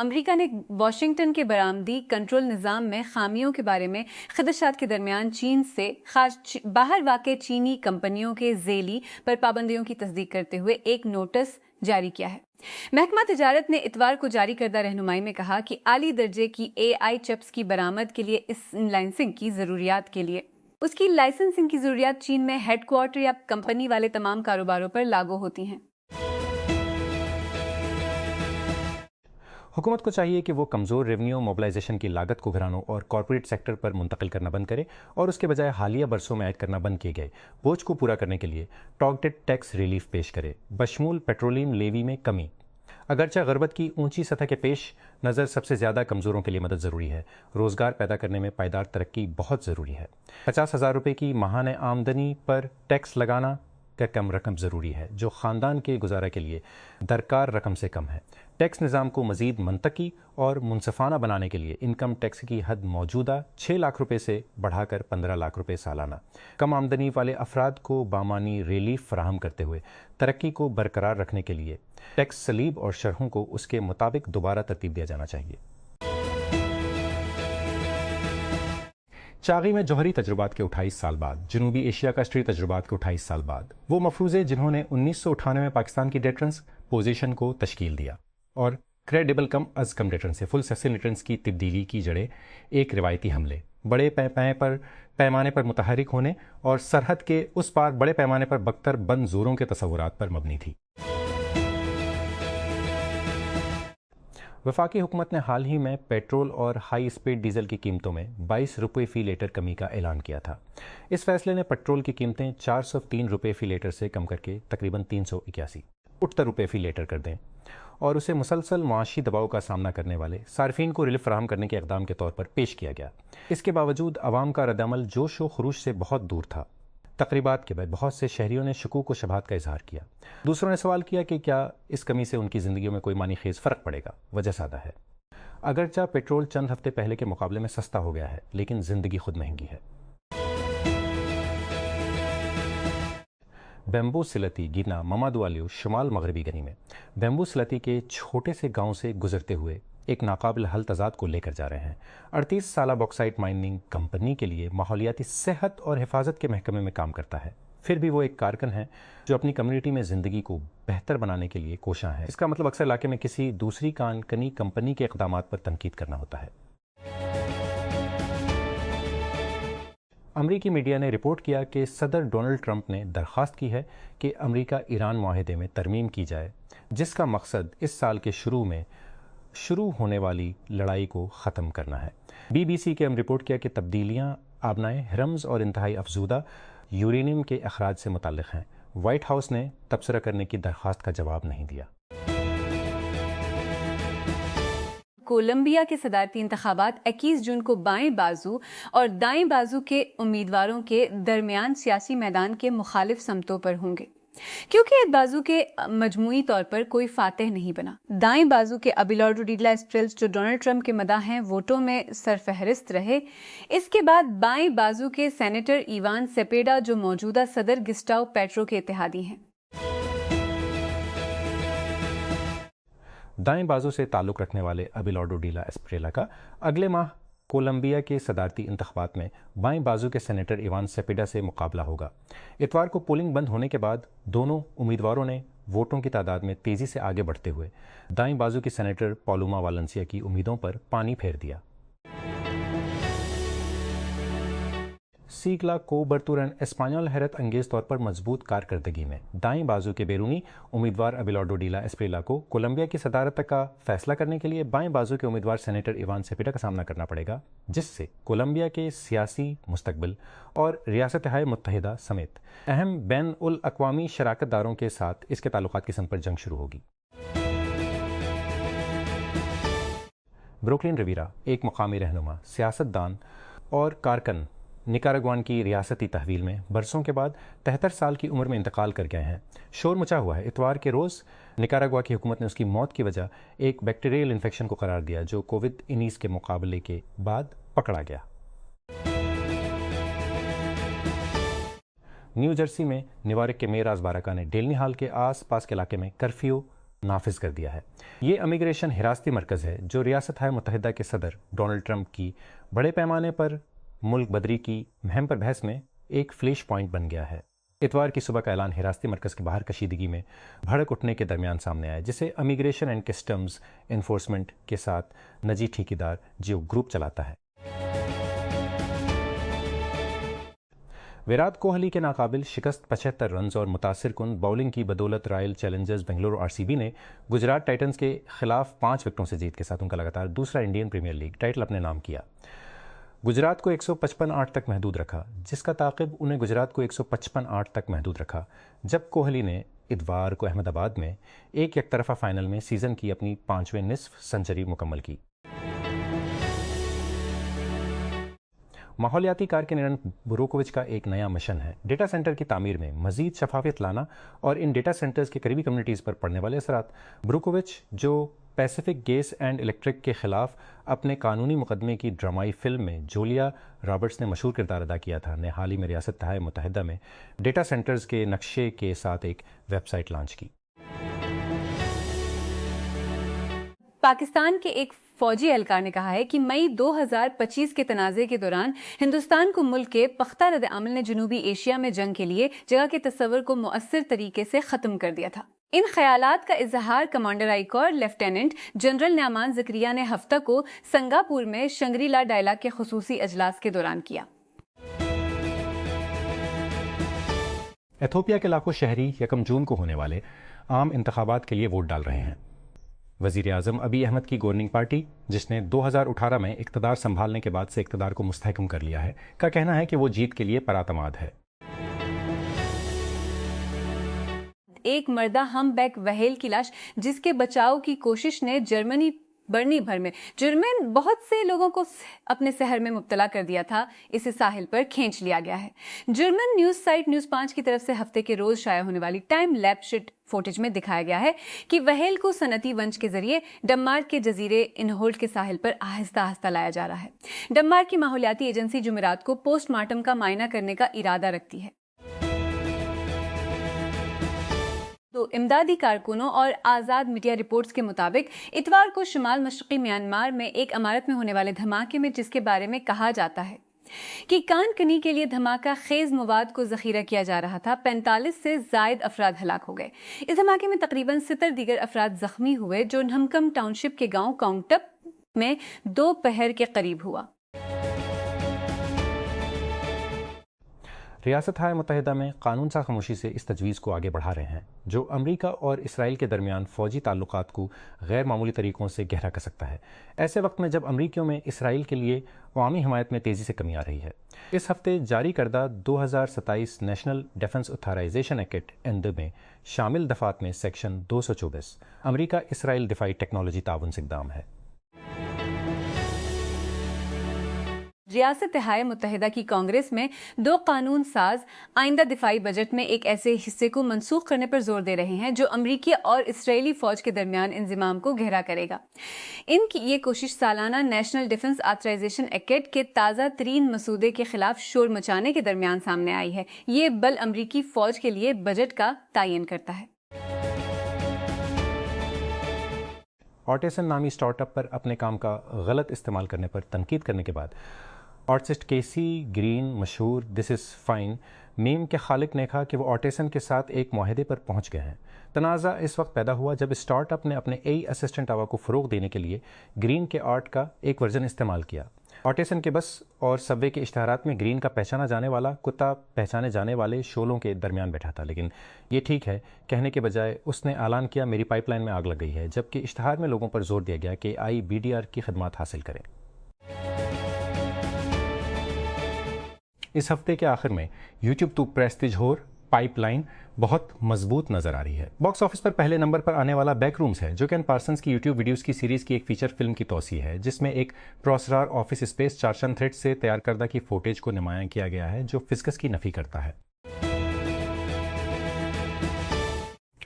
امریکہ نے واشنگٹن کے برآمدی کنٹرول نظام میں خامیوں کے بارے میں خدشات کے درمیان چین سے باہر واقع چینی کمپنیوں کے ذیلی پر پابندیوں کی تصدیق کرتے ہوئے ایک نوٹس جاری کیا ہے۔ محکمہ تجارت نے اتوار کو جاری کردہ رہنمائی میں کہا کہ اعلی درجے کی AI چپس کی برآمد کے لیے اس لائسنسنگ کی ضروریات چین میں ہیڈ کوارٹر یا کمپنی والے تمام کاروباروں پر لاگو ہوتی ہیں۔ حکومت کو چاہیے کہ وہ کمزور ریونیو موبلائزیشن کی لاگت کو گھرانوں اور کارپوریٹ سیکٹر پر منتقل کرنا بند کرے اور اس کے بجائے حالیہ برسوں میں عائد کرنا بند کیے گئے بوجھ کو پورا کرنے کے لیے ٹارگیٹڈ ٹیکس ریلیف پیش کرے، بشمول پیٹرولیم لیوی میں کمی۔ اگرچہ غربت کی اونچی سطح کے پیش نظر سب سے زیادہ کمزوروں کے لیے مدد ضروری ہے، روزگار پیدا کرنے میں پائیدار ترقی بہت ضروری ہے۔ 50,000 روپے کی ماہانہ آمدنی پر ٹیکس لگانا کا کم رقم ضروری ہے، جو خاندان کے گزارا کے لیے درکار رقم سے کم ہے۔ ٹیکس نظام کو مزید منطقی اور منصفانہ بنانے کے لیے انکم ٹیکس کی حد موجودہ 6 لاکھ روپے سے بڑھا کر 15 لاکھ روپے سالانہ، کم آمدنی والے افراد کو بامانی ریلیف فراہم کرتے ہوئے ترقی کو برقرار رکھنے کے لیے ٹیکس سلیب اور شرحوں کو اس کے مطابق دوبارہ ترتیب دیا جانا چاہیے۔ چاغی میں جوہری تجربات کے 28 سال بعد، جنوبی ایشیا کا اسٹری تجربات کے 28 سال بعد، وہ مفروضے جنہوں نے 1998 میں پاکستان کی ڈیٹرنس پوزیشن کو تشکیل دیا اور کریڈیبل کم از کم ریٹرنس سے فل سیکسل ریٹرنس کی تبدیلی کی جڑیں ایک روایتی حملے، بڑے پیمانے پر متحرک ہونے اور سرحد کے اس پار بڑے پیمانے پر بکتر بند زوروں کے تصورات پر مبنی تھی۔ وفاقی حکومت نے حال ہی میں پیٹرول اور ہائی اسپیڈ ڈیزل کی قیمتوں میں 22 روپے فی لیٹر کمی کا اعلان کیا تھا۔ اس فیصلے نے پیٹرول کی قیمتیں 403 روپے فی لیٹر سے کم کر کے تقریباً 381 روپے فی لیٹر کر دیں اور اسے مسلسل معاشی دباؤ کا سامنا کرنے والے صارفین کو ریلیف فراہم کرنے کے اقدام کے طور پر پیش کیا گیا۔ اس کے باوجود عوام کا ردعمل جوش و خروش سے بہت دور تھا۔ تقریبات کے بعد بہت سے شہریوں نے شکوک و شبہات کا اظہار کیا۔ دوسروں نے سوال کیا کہ کیا اس کمی سے ان کی زندگیوں میں کوئی معنی خیز فرق پڑے گا؟ وجہ سادہ ہے، اگرچہ پیٹرول چند ہفتے پہلے کے مقابلے میں سستا ہو گیا ہے، لیکن زندگی خود مہنگی ہے۔ بیمبو سلتی گینا ممادوالیو شمال مغربی گنی میں بیمبو سلتی کے چھوٹے سے گاؤں سے گزرتے ہوئے ایک ناقابل حل تضاد کو لے کر جا رہے ہیں۔ 38 سالہ باکسائٹ مائننگ کمپنی کے لیے ماحولیاتی صحت اور حفاظت کے محکمے میں کام کرتا ہے، پھر بھی وہ ایک کارکن ہے جو اپنی کمیونٹی میں زندگی کو بہتر بنانے کے لیے کوشاں ہے۔ اس کا مطلب اکثر علاقے میں کسی دوسری کانکنی کمپنی کے اقدامات پر تنقید کرنا ہوتا ہے۔ امریکی میڈیا نے رپورٹ کیا کہ صدر ڈونلڈ ٹرمپ نے درخواست کی ہے کہ امریکہ ایران معاہدے میں ترمیم کی جائے، جس کا مقصد اس سال کے شروع ہونے والی لڑائی کو ختم کرنا ہے۔ BBC کے ہم رپورٹ کیا کہ تبدیلیاں آبنائے ہرمز اور انتہائی افزودہ یورینیم کے اخراج سے متعلق ہیں۔ وائٹ ہاؤس نے تبصرہ کرنے کی درخواست کا جواب نہیں دیا۔ کولمبیا کے صدارتی انتخابات 21 جون کو بائیں بازو اور دائیں بازو کے امیدواروں کے درمیان سیاسی میدان کے مخالف سمتوں پر ہوں گے، کیونکہ ایک بازو کے مجموعی طور پر کوئی فاتح نہیں بنا۔ دائیں بازو کے ابیلارڈو ڈیلا اسپریلز جو ڈونلڈ ٹرمپ کے مداح ہیں ووٹوں میں سرفہرست رہے۔ اس کے بعد بائیں بازو کے سینیٹر ایوان سیپیڈا جو موجودہ صدر گسٹاؤ پیٹرو کے اتحادی ہیں۔ دائیں بازو سے تعلق رکھنے والے ابیلارڈو ڈیلا اسپریلا کا اگلے ماہ کولمبیا کے صدارتی انتخابات میں بائیں بازو کے سینیٹر ایوان سیپیڈا سے مقابلہ ہوگا۔ اتوار کو پولنگ بند ہونے کے بعد دونوں امیدواروں نے ووٹوں کی تعداد میں تیزی سے آگے بڑھتے ہوئے دائیں بازو کی سینیٹر پالوما والنسیا کی امیدوں پر پانی پھیر دیا۔ سیگلا کو برتورن اسپانیول حیرت انگیز طور پر مضبوط کارکردگی میں دائیں بازو کے بیرونی امیدوار ابیلارڈو ڈیلا اسپریلا کو کولمبیا کی صدارت کا فیصلہ کرنے کے لیے بائیں بازو کے امیدوار سینیٹر ایوان سیپیڈا کا سامنا کرنا پڑے گا، جس سے کولمبیا کے سیاسی مستقبل اور ریاستہائے متحدہ سمیت اہم بین الاقوامی شراکت داروں کے ساتھ اس کے تعلقات کی سمت پر جنگ شروع ہوگی۔ بروکلن ریویرا، ایک مقامی رہنما، سیاست دان اور کارکن، نکاراگوان کی ریاستی تحویل میں برسوں کے بعد 73 سال کی عمر میں انتقال کر گئے ہیں۔ شور مچا ہوا ہے۔ اتوار کے روز نکاراگوا کی حکومت نے اس کی موت کی وجہ ایک بیکٹیریل انفیکشن کو قرار دیا جو کووڈ-19 کے مقابلے کے بعد پکڑا گیا۔ نیو جرسی میں نیوارک کے میئر آزبارکا نے ڈیلنی ہال کے آس پاس کے علاقے میں کرفیو نافذ کر دیا ہے۔ یہ امیگریشن حراستی مرکز ہے جو ریاست ہائے متحدہ کے صدر ڈونلڈ ٹرمپ کی بڑے پیمانے پر ملک بدری کی مہم پر بحث میں ایک فلیش پوائنٹ بن گیا ہے۔ اتوار کی صبح کا اعلان حراستی مرکز کے باہر کشیدگی میں بھڑک اٹھنے کے درمیان سامنے آیا، جسے امیگریشن اینڈ کسٹمز انفورسمنٹ کے ساتھ نجی ٹھیکیدار جیو گروپ چلاتا ہے۔ ویرات کوہلی کے ناقابل شکست 75 رنز اور متاثر کن باؤلنگ کی بدولت رائل چیلنجرز بنگلورو RCB نے گجرات ٹائٹنز کے خلاف 5 وکٹوں سے جیت کے ساتھ ان کا لگاتار دوسرا انڈین پریمیئر لیگ ٹائٹل اپنے نام کیا۔ گجرات کو 155 تک محدود رکھا، جس کا تعاقب انہیں گجرات کو 155 تک محدود رکھا، جب کوہلی نے اتوار کو احمد آباد میں ایک یک طرفہ فائنل میں سیزن کی اپنی 5ویں نصف سنچری مکمل کی۔ ماحولیاتی کارکنرن بروکووچ کا ایک نیا مشن ہے ڈیٹا سینٹر کی تعمیر میں مزید شفافیت لانا اور ان ڈیٹا سینٹرز کے قریبی کمیونٹیز پر پڑنے والے اثرات۔ بروکووچ، جو پیسیفک گیس اینڈ الیکٹرک کے خلاف اپنے قانونی مقدمے کی ڈرامائی فلم میں جولیا رابرٹس نے مشہور کردار ادا کیا تھا، نے حال ہی میں ریاست ہائے متحدہ میں ڈیٹا سینٹرز کے نقشے کے ساتھ ایک ویب سائٹ لانچ کی۔ پاکستان کے ایک فوجی اہلکار نے کہا ہے کہ مئی 2025 کے تنازع کے دوران ہندوستان کو ملک کے پختہ رد عمل نے جنوبی ایشیا میں جنگ کے لیے جگہ کے تصور کو مؤثر طریقے سے ختم کر دیا تھا۔ ان خیالات کا اظہار کمانڈر آئی کور لیفٹیننٹ جنرل نعمان زکریا نے ہفتہ کو سنگاپور میں شنگری لا ڈائلاگ کے خصوصی اجلاس کے دوران کیا۔ ایتھوپیا کے لاکھوں شہری 1 جون کو ہونے والے عام انتخابات کے لیے ووٹ ڈال رہے ہیں۔ وزیر اعظم ابی احمد کی گورننگ پارٹی، جس نے 2018 میں اقتدار سنبھالنے کے بعد سے اقتدار کو مستحکم کر لیا ہے، کا کہنا ہے کہ وہ جیت کے لیے پراعتماد ہے۔ ایک مردہ ہم بیک وہیل کی لاش جس کے بچاؤ کی کوشش نے برنی بھر میں جرمن بہت سے لوگوں کو اپنے سحر میں مبتلا کر دیا تھا، اسے ساحل پر کھینچ لیا گیا ہے۔ جرمن نیوز سائٹ نیوز 5 کی طرف سے ہفتے کے روز شائع ہونے والی ٹائم لیپس فوٹیج میں دکھایا گیا ہے کہ وہیل کو صنعتی ونچ کے ذریعے ڈنمارک کے جزیرے انہولٹ کے ساحل پر آہستہ آہستہ لایا جا رہا ہے۔ ڈنمارک کی ماحولیاتی ایجنسی جمعرات کو پوسٹ مارٹم کا معائنہ کرنے کا ارادہ رکھتی ہے۔ تو امدادی کارکنوں اور آزاد میڈیا رپورٹس کے مطابق اتوار کو شمال مشرقی میانمار میں ایک عمارت میں ہونے والے دھماکے میں، جس کے بارے میں کہا جاتا ہے کہ کان کنی کے لیے دھماکہ خیز مواد کو ذخیرہ کیا جا رہا تھا، 45 سے زائد افراد ہلاک ہو گئے۔ اس دھماکے میں تقریباً 70 دیگر افراد زخمی ہوئے، جو نہمکم ٹاؤن شپ کے گاؤں کاؤنٹپ میں دوپہر کے قریب ہوا۔ ریاست ہائے متحدہ میں قانون سا خاموشی سے اس تجویز کو آگے بڑھا رہے ہیں جو امریکہ اور اسرائیل کے درمیان فوجی تعلقات کو غیر معمولی طریقوں سے گہرا کر سکتا ہے، ایسے وقت میں جب امریکیوں میں اسرائیل کے لیے عوامی حمایت میں تیزی سے کمی آ رہی ہے۔ اس ہفتے جاری کردہ 2027 national defence authorisation act ND میں شامل دفعات میں سیکشن 224 امریکہ اسرائیل دفاعی ٹیکنالوجی تعاون سے اقدام ہے۔ ریاست ہائے متحدہ کی کانگریس میں 2 قانون ساز آئندہ دفاعی بجٹ میں ایک ایسے حصے کو منسوخ کرنے پر زور دے رہے ہیں جو امریکی اور اسرائیلی فوج کے درمیان انضمام کو گہرا کرے گا۔ ان کی یہ کوشش سالانہ نیشنل ڈیفنس آتھرائزیشن ایکٹ کے تازہ ترین مسودے کے خلاف شور مچانے کے درمیان سامنے آئی ہے۔ یہ بل امریکی فوج کے لیے بجٹ کا تعین کرتا ہے۔ آرٹیسن نامی سٹارٹ اپ پر اپنے کام کا غلط استعمال کرنے پر تنقید کرنے کے بعد آرٹسٹ کیسی گرین مشہور دس از فائن میم کے خالق نے کہا کہ وہ آرٹیسن کے ساتھ ایک معاہدے پر پہنچ گئے ہیں۔ تنازع اس وقت پیدا ہوا جب اسٹارٹ اپ نے اپنے AI اسسٹنٹ آوا کو فروغ دینے کے لیے گرین کے آرٹ کا ایک ورژن استعمال کیا۔ آرٹیسن کے بس اور سب وے کے اشتہارات میں گرین کا پہچانا جانے والا کتا پہچانے جانے والے شعلوں کے درمیان بیٹھا تھا، لیکن یہ ٹھیک ہے کہنے کے بجائے اس نے اعلان کیا میری پائپ لائن میں آگ لگ گئی ہے، جبکہ اشتہار میں لوگوں پر زور دیا گیا کہ IBDR کی خدمات حاصل کریں۔ اس ہفتے کے آخر میں یوٹیوب تو پریسٹیج ہور پائپ لائن بہت مضبوط نظر آ رہی ہے۔ باکس آفس پر پہلے نمبر پر آنے والا بیک رومز ہے، جو کین پارسنز کی یوٹیوب ویڈیوز کی سیریز کی ایک فیچر فلم کی توسیع ہے، جس میں ایک پراسرار آفس اسپیس چارچند تھریڈ سے تیار کردہ کی فوٹیج کو نمایاں کیا گیا ہے جو فزکس کی نفی کرتا ہے۔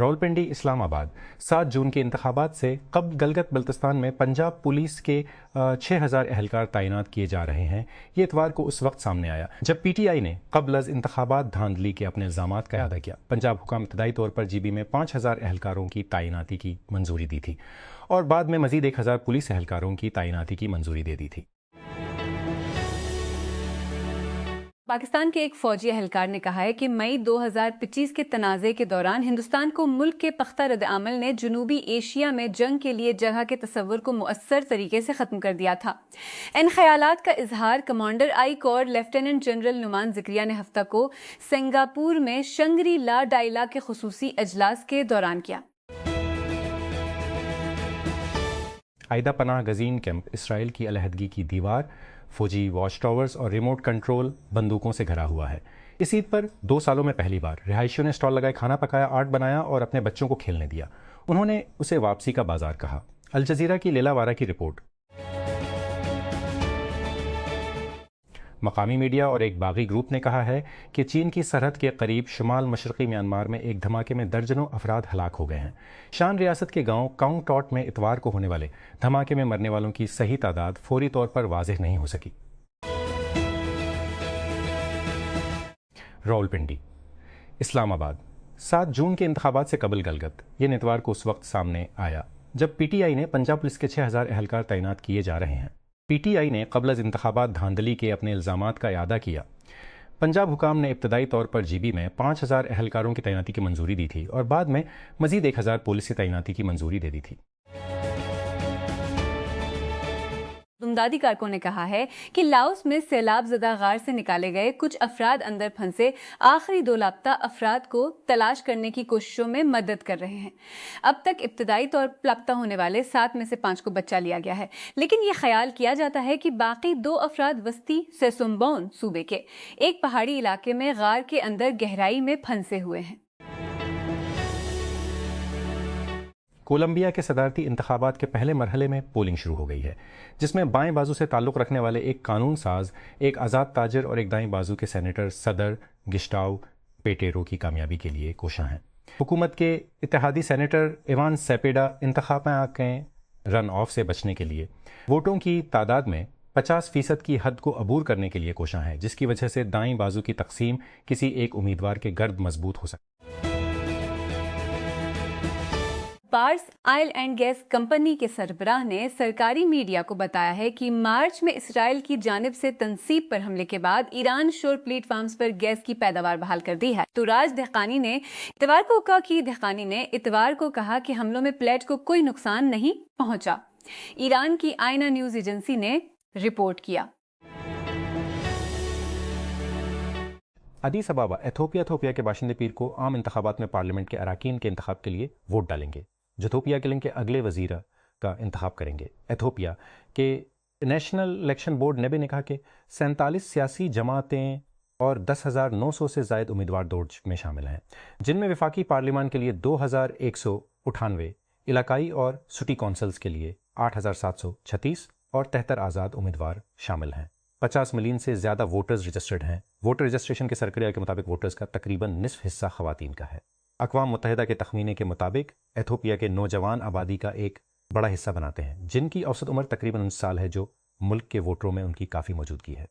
راولپنڈی اسلام آباد 7 جون کے انتخابات سے قبل گلگت بلتستان میں پنجاب پولیس کے 6000 اہلکار تعینات کیے جا رہے ہیں۔ یہ اتوار کو اس وقت سامنے آیا جب پی ٹی آئی نے قبل از انتخابات دھاندلی کے اپنے الزامات کا اعادہ کیا۔ پنجاب حکام ابتدائی طور پر جی بی میں 5000 اہلکاروں کی تعیناتی کی منظوری دی تھی اور بعد میں مزید 1000 پولیس اہلکاروں کی تعیناتی کی منظوری دے دی تھی۔ پاکستان کے ایک فوجی اہلکار نے کہا ہے کہ مئی 2025 کے تنازع کے دوران ہندوستان کو ملک کے پختہ رد عمل نے جنوبی ایشیا میں جنگ کے لیے جگہ کے تصور کو مؤثر طریقے سے ختم کر دیا تھا۔ ان خیالات کا اظہار کمانڈر آئی کور لیفٹیننٹ جنرل نعمان زکریا نے ہفتہ کو سنگاپور میں شنگری لا ڈائلا کے خصوصی اجلاس کے دوران کیا۔ عائدہ پناہ گزین کیمپ اسرائیل کی علیحدگی کی دیوار، فوجی واچ ٹاورز اور ریموٹ کنٹرول بندوقوں سے گھرا ہوا ہے۔ اس عید پر 2 سالوں میں پہلی بار رہائشیوں نے اسٹال لگائے، کھانا پکایا، آرٹ بنایا اور اپنے بچوں کو کھیلنے دیا۔ انہوں نے اسے واپسی کا بازار کہا۔ الجزیرہ کی لیلا وارا کی رپورٹ۔ مقامی میڈیا اور ایک باغی گروپ نے کہا ہے کہ چین کی سرحد کے قریب شمال مشرقی میانمار میں ایک دھماکے میں درجنوں افراد ہلاک ہو گئے ہیں۔ شان ریاست کے گاؤں کاؤنگ ٹاٹ میں اتوار کو ہونے والے دھماکے میں مرنے والوں کی صحیح تعداد فوری طور پر واضح نہیں ہو سکی۔ راولپنڈی اسلام آباد 7 جون کے انتخابات سے قبل گلگت یہ اتوار کو اس وقت سامنے آیا جب پی ٹی آئی نے پنجاب پولیس کے 6000 اہلکار تعینات کیے جا رہے ہیں۔ پی ٹی آئی نے قبل از انتخابات دھاندلی کے اپنے الزامات کا اعادہ کیا۔ پنجاب حکام نے ابتدائی طور پر جی بی میں 5000 اہلکاروں کی تعیناتی کی منظوری دی تھی اور بعد میں مزید 1000 پولیس تعیناتی کی منظوری دے دی تھی۔ امدادی کارکوں نے کہا ہے کہ لاؤس میں سیلاب زدہ غار سے نکالے گئے کچھ افراد اندر پھنسے آخری 2 لاپتہ افراد کو تلاش کرنے کی کوششوں میں مدد کر رہے ہیں۔ اب تک ابتدائی طور پر لاپتہ ہونے والے 7 میں سے 5 کو بچا لیا گیا ہے، لیکن یہ خیال کیا جاتا ہے کہ باقی 2 افراد وسطی سیسومبون صوبے کے ایک پہاڑی علاقے میں غار کے اندر گہرائی میں پھنسے ہوئے ہیں۔ کولمبیا کے صدارتی انتخابات کے پہلے مرحلے میں پولنگ شروع ہو گئی ہے، جس میں بائیں بازو سے تعلق رکھنے والے ایک قانون ساز، ایک آزاد تاجر اور ایک دائیں بازو کے سینیٹر صدر گسٹاؤ پیٹیرو کی کامیابی کے لیے کوشاں ہیں۔ حکومت کے اتحادی سینیٹر ایوان سیپیڈا انتخابات کے رن آف سے بچنے کے لیے ووٹوں کی تعداد میں 50% کی حد کو عبور کرنے کے لیے کوشاں ہے، جس کی وجہ سے دائیں بازو کی تقسیم کسی ایک امیدوار کے گرد مضبوط ہو سکتی ہے۔ پارس آئل اینڈ گیس کمپنی کے سربراہ نے سرکاری میڈیا کو بتایا ہے کہ مارچ میں اسرائیل کی جانب سے تنصیب پر حملے کے بعد ایران شور پلیٹ فارمز پر گیس کی پیداوار بحال کر دی ہے۔ توراج دہقانی نے اتوار کو کہا کہ حملوں میں پلیٹ کو کوئی نقصان نہیں پہنچا۔ ایران کی آئینہ نیوز ایجنسی نے رپورٹ کیا۔ ادیس ابابا ایتھوپیا کے باشندے پیر کو عام انتخابات میں پارلیمنٹ کے اراکین کے انتخاب کے لیے ووٹ ڈالیں گے۔ جتھوپیا کے لنک کے اگلے وزیر کا انتخاب کریں گے۔ ایتھوپیا کے نیشنل الیکشن بورڈ نیبے نے کہا کہ 47 سیاسی جماعتیں اور 10,900 سے زائد امیدوار دوڑ میں شامل ہیں، جن میں وفاقی پارلیمان کے لیے 2198، علاقائی اور سٹی کونسلز کے لیے 8,736 اور 73 آزاد امیدوار شامل ہیں۔ 50 ملین سے زیادہ ووٹرز رجسٹرڈ ہیں۔ ووٹر رجسٹریشن کے سرکریہ کے مطابق ووٹرز کا تقریباً نصف حصہ خواتین کا ہے۔ اقوام متحدہ کے تخمینے کے مطابق ایتھوپیا کے نوجوان آبادی کا ایک بڑا حصہ بناتے ہیں، جن کی اوسط عمر تقریباً 19 سال ہے، جو ملک کے ووٹروں میں ان کی کافی موجودگی ہے۔